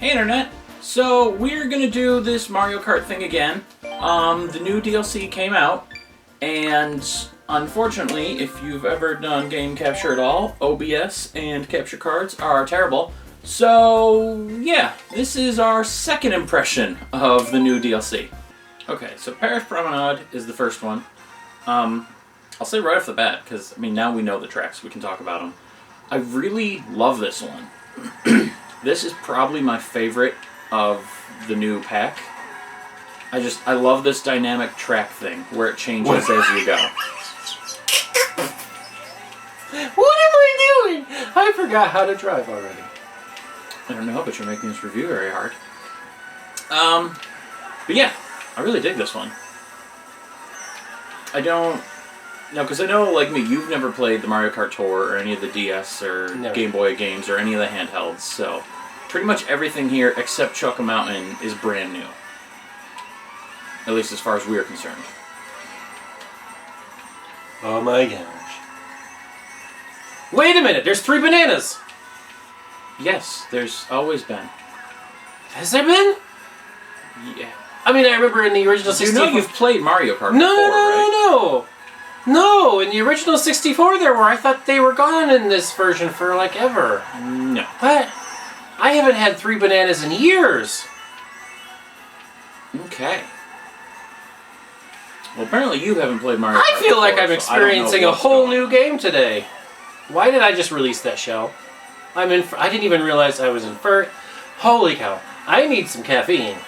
Hey Internet! So we're gonna do this Mario Kart thing again. The new DLC came out, and unfortunately, if you've ever done game capture at all, OBS and capture cards are terrible. So yeah, this is our second impression of the new DLC. Okay, so Paris Promenade is the first one. I'll say right off the bat, because I mean now we know the tracks, we can talk about them. I really love this one. This is probably my favorite of the new pack. I love this dynamic track thing, where it changes as you go. What am I doing? I forgot how to drive already. I don't know, but you're making this review very hard. But yeah, I really dig this one. Because I know, like me, you've never played the Mario Kart Tour or any of the DS or Game Boy games or any of the handhelds, so pretty much everything here except Choco Mountain is brand new. At least as far as we are concerned. Oh my gosh. Wait a minute, there's 3 bananas! Yes, there's always been. Has there been? Yeah. I mean, I remember in the original 64... You know you've played Mario Kart before, No! No, in the original 64 there were. I thought they were gone in this version for like ever. No. What? I haven't had 3 bananas in years. Okay. Well, apparently you haven't played Mario Kart I feel like before, I'm experiencing a whole new game today. Why did I just release that shell? I didn't even realize I was in first. Holy cow. I need some caffeine.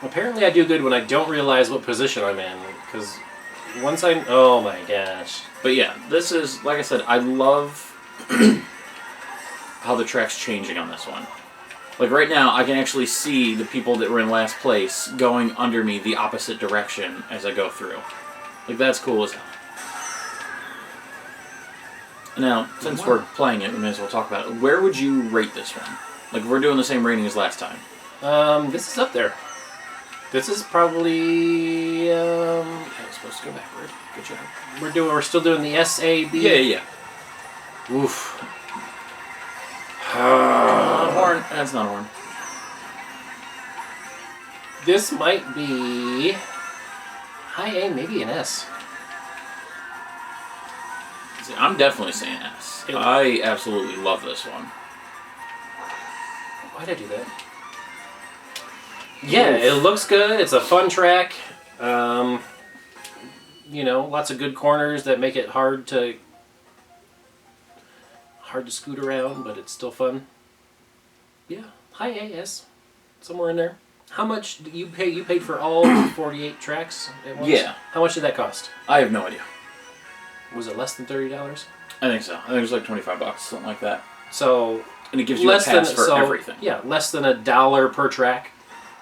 Apparently I do good when I don't realize what position I'm in, because once oh my gosh. But yeah, this is, like I said, I love how the track's changing on this one. Like right now, I can actually see the people that were in last place going under me the opposite direction as I go through. Like, that's cool as hell. Now, since we're playing it, we may as well talk about it. Where would you rate this one? Like, we're doing the same rating as last time. This is up there. This is probably, I was supposed to go backward. Good job. We're still doing the SAB? Yeah. Oof. Horn. That's not a horn. This might be high A, maybe an S. See, I'm definitely saying S. I absolutely love this one. Why'd I do that? Yeah, it looks good. It's a fun track. You know, lots of good corners that make it hard to scoot around, but it's still fun. Yeah, high A, S, somewhere in there. How much did you pay? You paid for all 48 tracks at once? Yeah. How much did that cost? I have no idea. Was it less than $30? I think so. I think it was like $25, something like that. So, and it gives you a pass for everything. Yeah, less than $1 per track.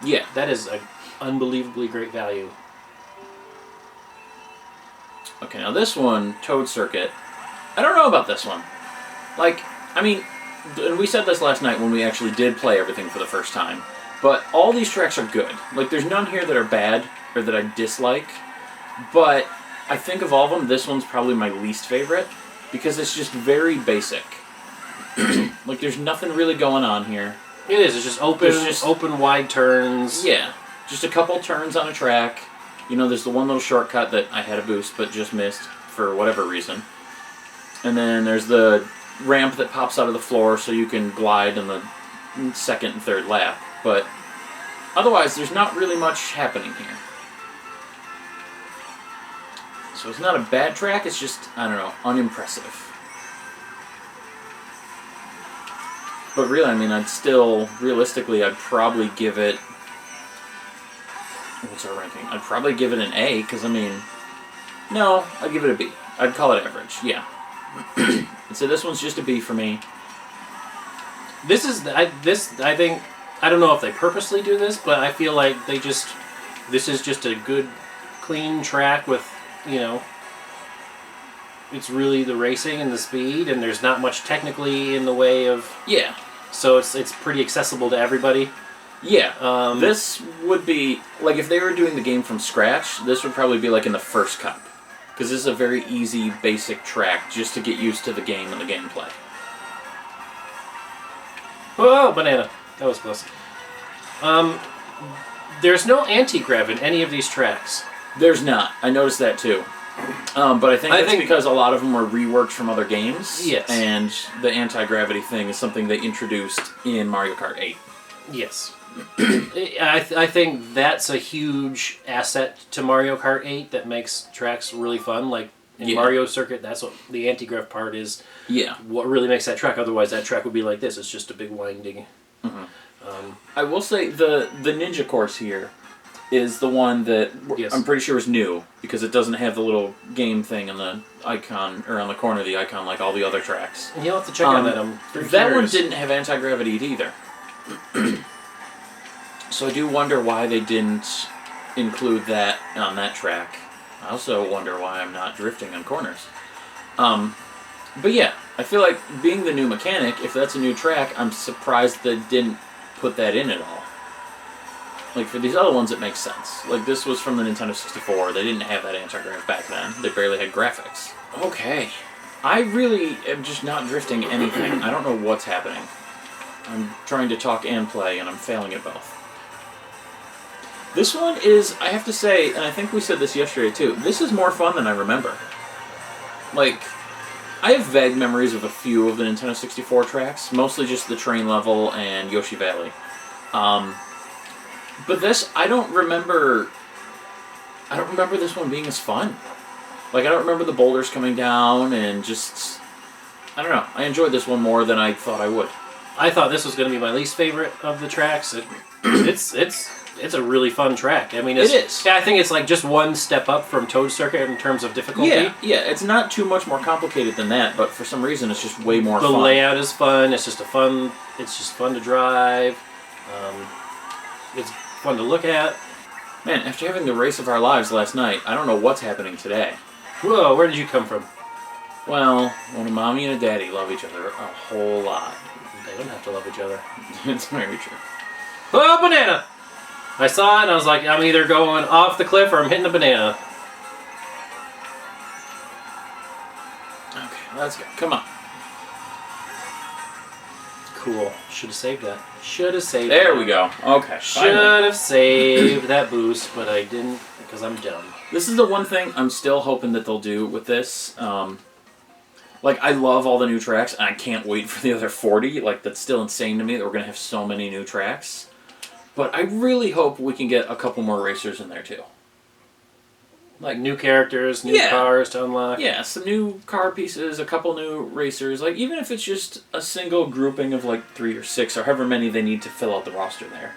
Yeah. That is an unbelievably great value. Okay, now this one, Toad Circuit, I don't know about this one. Like, I mean, and we said this last night when we actually did play everything for the first time, but all these tracks are good. Like, there's none here that are bad or that I dislike, but I think of all of them, this one's probably my least favorite because it's just very basic. Like, there's nothing really going on here. It is. It's just open, wide turns. Yeah. Just a couple turns on a track. You know, there's the one little shortcut that I had a boost but just missed for whatever reason. And then there's the ramp that pops out of the floor so you can glide in the second and third lap. But otherwise, there's not really much happening here. So it's not a bad track, it's just, I don't know, unimpressive. But really, I mean, realistically, I'd probably give it... What's our ranking? I'd probably give it an A, because, I mean... No, I'd give it a B. I'd call it average, yeah. And so this one's just a B for me. I think... I don't know if they purposely do this, but I feel like this is just a good, clean track with, you know... It's really the racing and the speed, and there's not much technically in the way of... Yeah. So it's pretty accessible to everybody. Yeah. This would be... Like, if they were doing the game from scratch, this would probably be, like, in the first cup. Because this is a very easy, basic track just to get used to the game and the gameplay. Oh, banana. That was close. There's no anti-grav in any of these tracks. There's not. I noticed that too. But I think because a lot of them were reworked from other games. Yes. And the anti-gravity thing is something they introduced in Mario Kart 8. Yes. I think that's a huge asset to Mario Kart 8 that makes tracks really fun. Like in Mario Circuit, that's what the anti-grav part is. Yeah. What really makes that track. Otherwise, that track would be like this. It's just a big winding. Mm-hmm. I will say the ninja course here is the one that I'm pretty sure is new because it doesn't have the little game thing on the icon or on the corner of the icon like all the other tracks. You'll have to check out that. That one didn't have anti-gravity either. So I do wonder why they didn't include that on that track. I also wonder why I'm not drifting on corners. But yeah, I feel like being the new mechanic, if that's a new track, I'm surprised they didn't put that in at all. Like, for these other ones, it makes sense. Like, this was from the Nintendo 64. They didn't have that anti-grav back then. They barely had graphics. Okay. I really am just not drifting anything. I don't know what's happening. I'm trying to talk and play, and I'm failing at both. This one is, I have to say, and I think we said this yesterday too, this is more fun than I remember. Like, I have vague memories of a few of the Nintendo 64 tracks, mostly just the train level and Yoshi Valley. But this, I don't remember this one being as fun. Like, I don't remember the boulders coming down and just, I don't know. I enjoyed this one more than I thought I would. I thought this was going to be my least favorite of the tracks. It's a really fun track. I mean, it is. Yeah, I think it's like just one step up from Toad Circuit in terms of difficulty. Yeah, it's not too much more complicated than that, but for some reason it's just way more fun. The layout is fun. It's just fun to drive. It's fun to look at. Man, after having the race of our lives last night, I don't know what's happening today. Whoa, where did you come from? Well, when a mommy and a daddy love each other a whole lot. They don't have to love each other. It's very true. Oh, banana! I saw it and I was like, I'm either going off the cliff or I'm hitting a banana. Okay, let's go. Come on. Cool. Should have saved that. Should have saved There we go. Okay. Should have saved that boost, but I didn't because I'm dumb. This is the one thing I'm still hoping that they'll do with this. Like, I love all the new tracks, and I can't wait for the other 40. Like, that's still insane to me that we're going to have so many new tracks. But I really hope we can get a couple more racers in there, too. Like new characters, new cars to unlock. Yeah, some new car pieces, a couple new racers. Like, even if it's just a single grouping of, like, 3 or 6, or however many they need to fill out the roster there.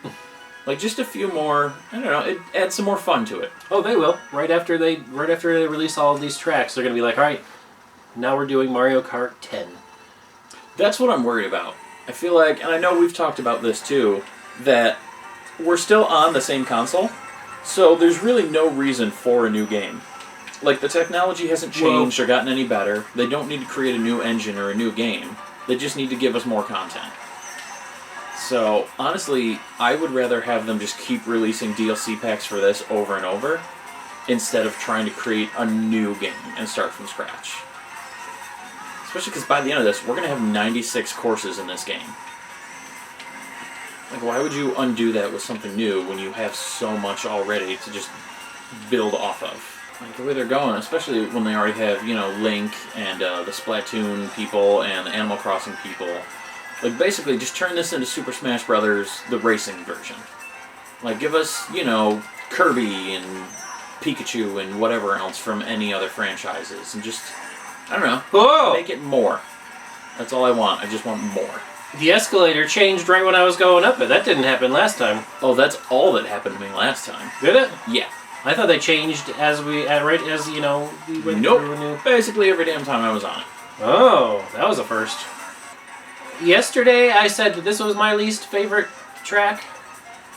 Like, just a few more, I don't know, it adds some more fun to it. Oh, they will. Right after they release all of these tracks, they're going to be like, all right, now we're doing Mario Kart 10. That's what I'm worried about. I feel like, and I know we've talked about this too, that we're still on the same console, so there's really no reason for a new game. Like, the technology hasn't changed or gotten any better. They don't need to create a new engine or a new game. They just need to give us more content. So, honestly, I would rather have them just keep releasing DLC packs for this over and over, instead of trying to create a new game and start from scratch. Especially because by the end of this, we're going to have 96 courses in this game. Like, why would you undo that with something new when you have so much already to just build off of? Like, the way they're going, especially when they already have, you know, Link and the Splatoon people and the Animal Crossing people. Like, basically, just turn this into Super Smash Brothers, the racing version. Like, give us, you know, Kirby and Pikachu and whatever else from any other franchises. And just, I don't know, make it more. That's all I want. I just want more. The escalator changed right when I was going up it. That didn't happen last time. Oh, that's all that happened to me last time. Did it? Yeah. I thought they changed as we went through a new... Basically every damn time I was on it. Oh, that was a first. Yesterday I said that this was my least favorite track.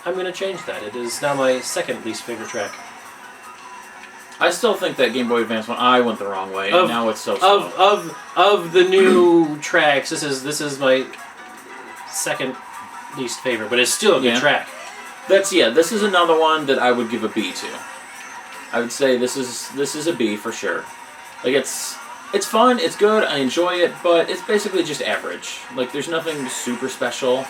I'm going to change that. It is now my second least favorite track. I still think that Game Boy Advance one, I went the wrong way, and now it's so slow. Of the new tracks, this is my second least favorite, but it's still a good track. This is another one that I would give a B to. I would say this is a B for sure. Like, it's fun, it's good, I enjoy it, but it's basically just average. Like, there's nothing super special.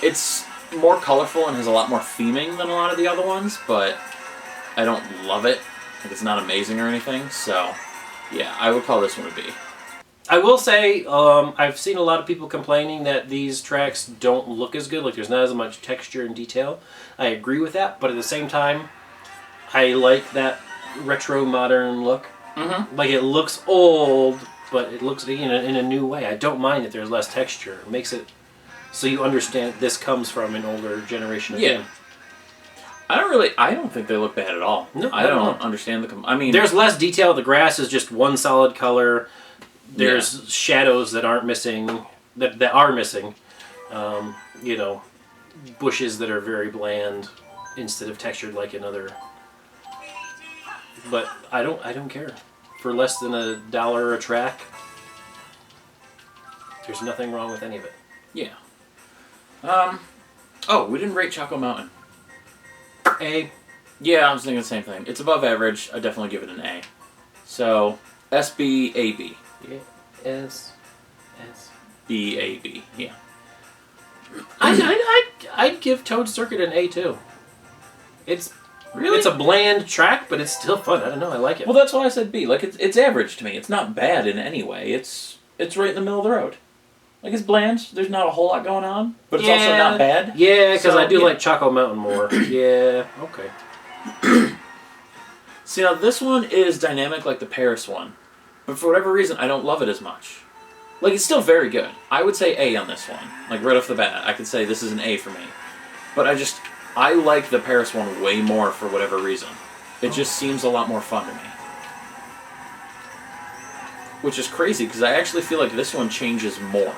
It's more colorful and has a lot more theming than a lot of the other ones, but I don't love it. Like, it's not amazing or anything, so yeah, I would call this one a B. I will say, I've seen a lot of people complaining that these tracks don't look as good, like there's not as much texture and detail. I agree with that, but at the same time, I like that retro modern look. Mm-hmm. Like, it looks old, but it looks in a new way. I don't mind that there's less texture. It makes it so you understand this comes from an older generation of game. I don't think they look bad at all. No, I don't understand I mean, there's less detail. The grass is just one solid color. There's shadows that aren't missing, that are missing. You know, bushes that are very bland instead of textured like in other. But I don't care. For less than $1 a track, there's nothing wrong with any of it. Yeah. Oh, we didn't rate Choco Mountain. A. Yeah, I was thinking the same thing. It's above average. I definitely give it an A. So, SB, AB. Yeah. S. B, A, B. Yeah. I'd give Toad Circuit an A too. It's Really? It's a bland track, but it's still fun. I don't know. I like it. Well, that's why I said B. Like, it's average to me. It's not bad in any way. It's right in the middle of the road. Like, it's bland. There's not a whole lot going on, but it's also not bad. Yeah, because So, I do yeah. like Choco Mountain more. Yeah. Okay. See, now this one is dynamic like the Paris one, but for whatever reason, I don't love it as much. Like, it's still very good. I would say A on this one. Like, right off the bat, I could say this is an A for me. But I like the Paris one way more for whatever reason. It just seems a lot more fun to me. Which is crazy, because I actually feel like this one changes more.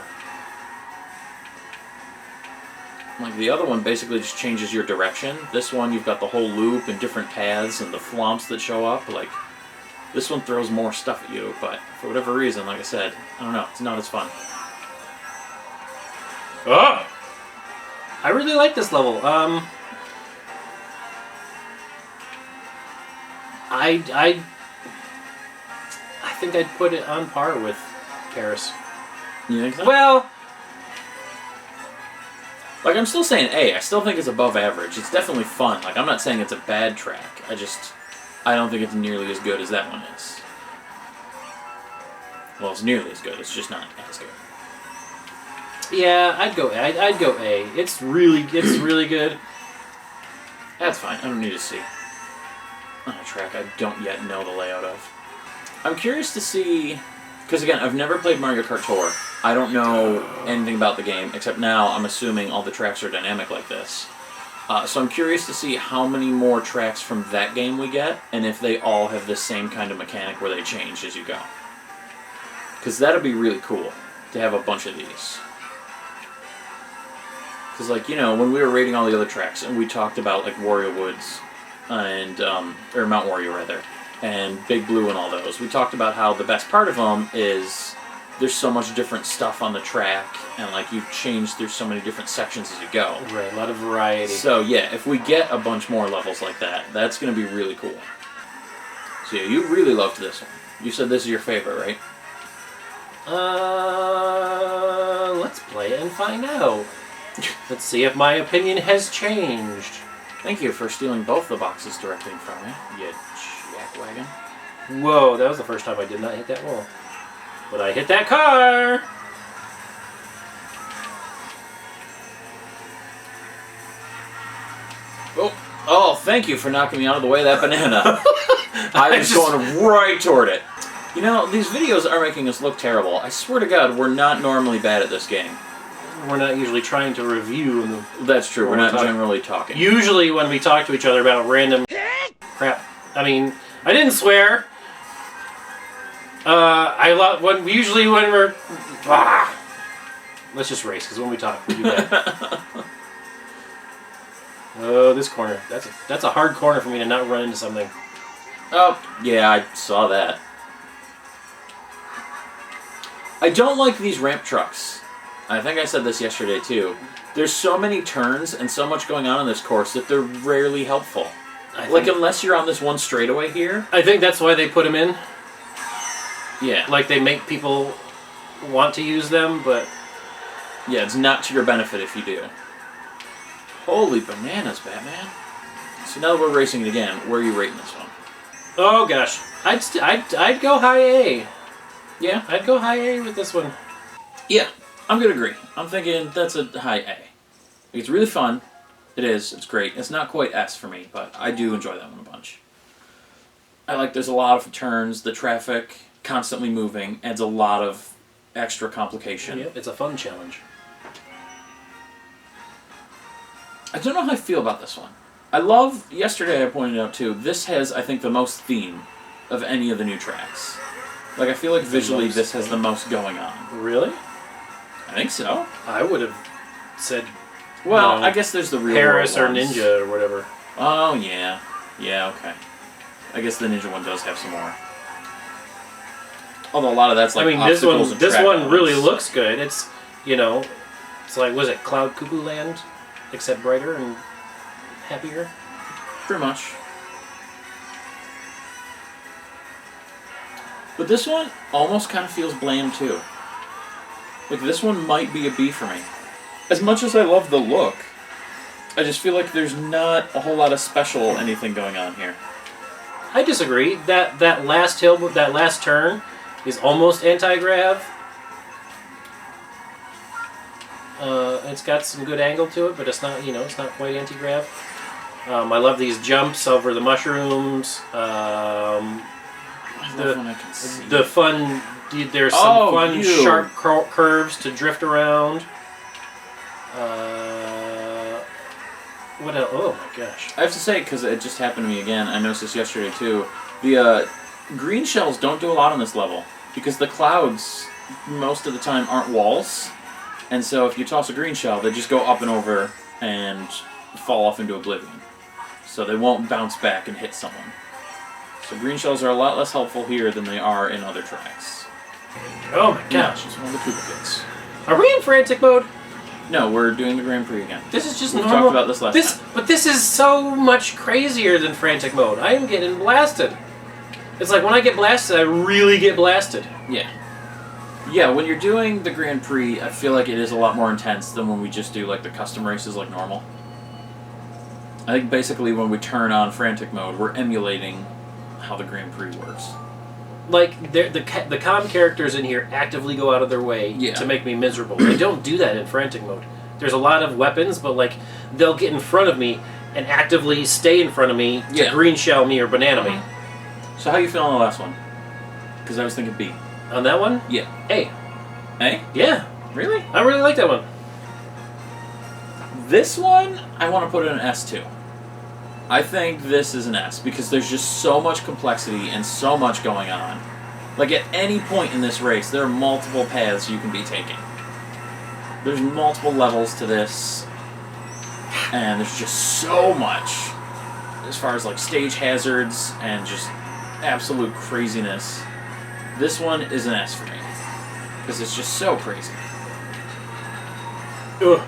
Like, the other one basically just changes your direction. This one, you've got the whole loop and different paths and the flumps that show up. Like, this one throws more stuff at you, but for whatever reason, like I said, I don't know, it's not as fun. Oh! I really like this level. I think I'd put it on par with Paris. You think so? Well, Like, I'm still saying A. I still think it's above average. It's definitely fun. Like, I'm not saying it's a bad track. I don't think it's nearly as good as that one is. Well, it's nearly as good. It's just not as good. yeah, I'd go A. It's really good. That's fine. I don't need to see on a track I don't yet know the layout of. I'm curious to see, because again, I've never played Mario Kart Tour. I don't know anything about the game, except now I'm assuming all the tracks are dynamic like this. So I'm curious to see how many more tracks from that game we get, and if they all have this same kind of mechanic where they change as you go. Because that'd be really cool to have a bunch of these. Because, like, you know, when we were rating all the other tracks, and we talked about, like, Wario Woods, and, or Mount Wario, rather, and Big Blue and all those, we talked about how the best part of them is there's so much different stuff on the track, and, like, you change through so many different sections as you go. Right, a lot of variety. So, yeah, if we get a bunch more levels like that, that's going to be really cool. So, yeah, you really loved this one. You said this is your favorite, right? Let's play it and find out. Let's see if my opinion has changed. Thank you for stealing both the boxes directly from me, you jackwagon. Whoa, that was the first time I did not hit that wall. But I hit that car! Oh, thank you for knocking me out of the way of that banana. I was going right toward it. You know, these videos are making us look terrible. I swear to God, we're not normally bad at this game. We're not usually trying to review. That's true, we're not generally talking. Usually when we talk to each other about random crap. I mean, I didn't swear. Usually when we're... Let's just race, because when we talk, we do that. Oh, this corner. That's a hard corner for me to not run into something. Oh, yeah, I saw that. I don't like these ramp trucks. I think I said this yesterday, too. There's so many turns and so much going on in this course that they're rarely helpful. Like, unless you're on this one straightaway here. I think that's why they put them in. Yeah. Like, they make people want to use them, but... Yeah, it's not to your benefit if you do. Holy bananas, Batman. So now that we're racing it again, where are you rating this one? Oh gosh, I'd go high A. Yeah? I'd go high A with this one. Yeah, I'm gonna agree. I'm thinking that's a high A. It's really fun. It is. It's great. It's not quite S for me, but I do enjoy that one a bunch. I like there's a lot of turns. The traffic constantly moving adds a lot of extra complication. Yep, it's a fun challenge. I don't know how I feel about this one. I love, yesterday I pointed out too, this has, I think, the most theme of any of the new tracks. Like, I feel like visually this has the most going on. Really? I think so. I would have said, Well, you know, I guess there's the real Paris or world ones. Ninja or whatever. Oh, yeah. Yeah, okay. I guess the Ninja one does have some more. Although a lot of that's like obstacles and this track one really elements. looks good. It's, you know, it's like, was it Cloud Cuckoo Land, except brighter and happier? Pretty much. But this one almost kind of feels bland too. Like, this one might be a B for me. As much as I love the look, I just feel like there's not a whole lot of special anything going on here. I disagree. That last hill, that last turn, is almost anti-grav. It's got some good angle to it, but it's not, it's not quite anti-grav. I love these jumps over the mushrooms. I love when I can see. The fun. There's some fun sharp curves to drift around. What else? Oh my gosh! I have to say, because it just happened to me again. I noticed this yesterday too. The green shells don't do a lot on this level because the clouds most of the time aren't walls, and so if you toss a green shell, they just go up and over and fall off into oblivion. So they won't bounce back and hit someone. So green shells are a lot less helpful here than they are in other tracks. Oh my gosh! It's one of the Koopa bits. Are we in frantic mode? No, we're doing the Grand Prix again. This is just we normal. talked about this last time. But this is so much crazier than frantic mode. I am getting blasted. It's like when I get blasted, I really get blasted. Yeah. Yeah, when you're doing the Grand Prix, I feel like it is a lot more intense than when we just do like the custom races like normal. I think basically when we turn on frantic mode, we're emulating how the Grand Prix works. Like, the calm characters in here actively go out of their way to make me miserable. They don't do that in frantic mode. There's a lot of weapons, but like, they'll get in front of me and actively stay in front of me to green shell me or banana me. So how you feeling on the last one? Because I was thinking B. On that one? Yeah. A. A? Yeah. Really? I really like that one. This one, I want to put in an S too. I think this is an S because there's just so much complexity and so much going on. Like, at any point in this race, there are multiple paths you can be taking. There's multiple levels to this, and there's just so much as far as like stage hazards and just absolute craziness. This one is an S for me because it's just so crazy. Ugh.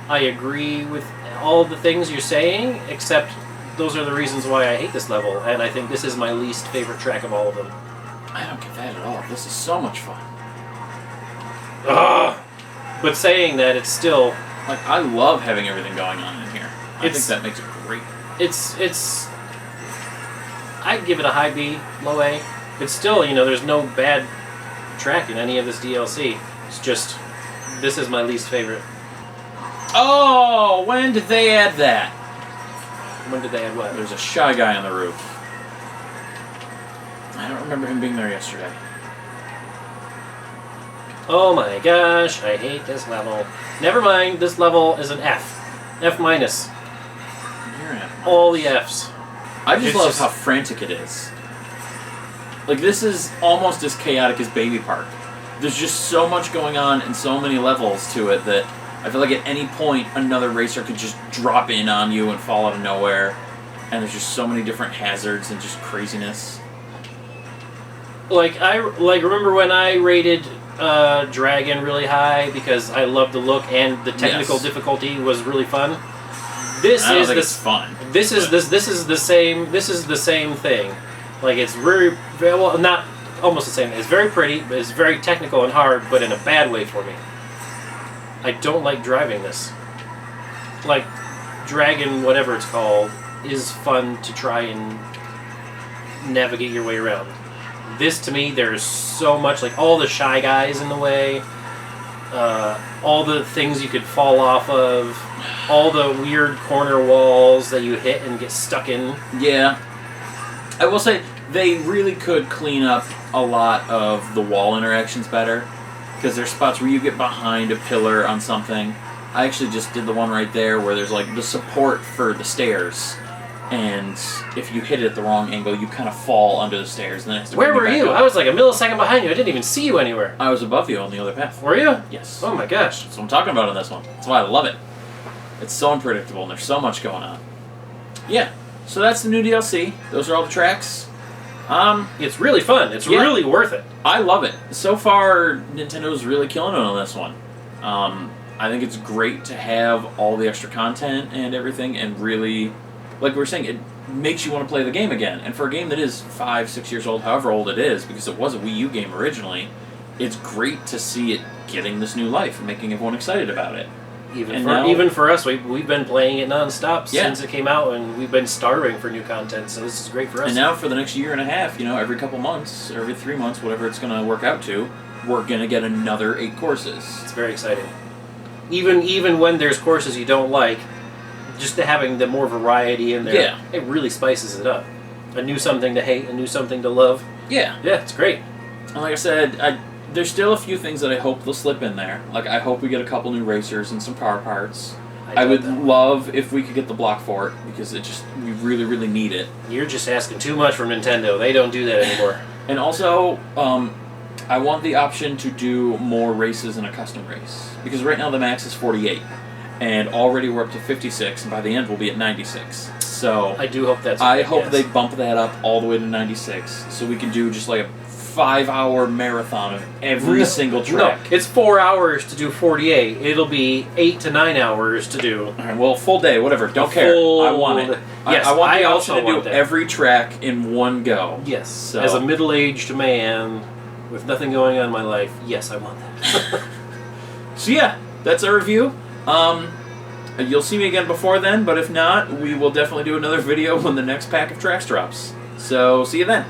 I agree with all the things you're saying, except those are the reasons why I hate this level, and I think this is my least favorite track of all of them. I don't get that at all. This is so much fun. Ugh. But saying that, it's still... Like, I love having everything going on in here. I think that makes it great. It's... I'd give it a high B, low A. It's still, there's no bad track in any of this DLC. It's just, this is my least favorite. Oh, when did they add that? When did they add what? There's a shy guy on the roof. I don't remember him being there yesterday. Oh my gosh, I hate this level. Never mind, this level is an F. F minus. You're an F. All the Fs. I just love how frantic it is. Like, this is almost as chaotic as Baby Park. There's just so much going on and so many levels to it that I feel like at any point another racer could just drop in on you and fall out of nowhere. And there's just so many different hazards and just craziness. Like, remember when I rated Dragon really high because I loved the look and the technical difficulty was really fun? This is fun. This is the same thing. Like, it's very well, not almost the same. It's very pretty, but it's very technical and hard, but in a bad way for me. I don't like driving this. Like, Dragon, whatever it's called, is fun to try and navigate your way around. This, to me, there's so much, like, all the Shy Guys in the way, all the things you could fall off of, all the weird corner walls that you hit and get stuck in. Yeah. I will say, they really could clean up a lot of the wall interactions better, because there's spots where you get behind a pillar on something. I actually just did the one right there where there's like the support for the stairs, and if you hit it at the wrong angle, you kind of fall under the stairs. And then it has to Where bring were back you? up. I was like a millisecond behind you. I didn't even see you anywhere. I was above you on the other path. Were you? Yes. Oh my gosh. That's what I'm talking about in this one. That's why I love it. It's so unpredictable, and there's so much going on. Yeah. So that's the new DLC. Those are all the tracks. It's really fun. It's Yeah. really worth it. I love it. So far, Nintendo's really killing it on this one. I think it's great to have all the extra content and everything, and really, like we were saying, it makes you want to play the game again. And for a game that is 5, 6 years old, however old it is, because it was a Wii U game originally, it's great to see it getting this new life and making everyone excited about it. Even for us, we've been playing it nonstop Yeah. since it came out, and we've been starving for new content. So this is great for us. And now for the next year and a half, every couple months, every 3 months, whatever it's going to work out to, we're going to get another 8 courses. It's very exciting. Even when there's courses you don't like, just having the more variety in there, it really spices it up. A new something to hate, a new something to love. Yeah. Yeah, it's great. And like I said, there's still a few things that I hope they'll slip in there. Like, I hope we get a couple new racers and some car parts. I would love if we could get the block for it, because we really, really need it. You're just asking too much from Nintendo. They don't do that anymore. And also, I want the option to do more races in a custom race. Because right now the max is 48. And already we're up to 56, and by the end we'll be at 96. So I do hope that's. I hope they bump that up all the way to 96, so we can do just like a 5-hour marathon of every single track. No, it's 4 hours to do 48. It'll be 8 to 9 hours to do. All right, well, full day, whatever. Don't care. I want it. Yes, I want the also option to want do that. every track in one go. Yes. So. As a middle-aged man with nothing going on in my life, yes, I want that. So yeah, that's our review. You'll see me again before then, but if not, we will definitely do another video when the next pack of tracks drops. So see you then.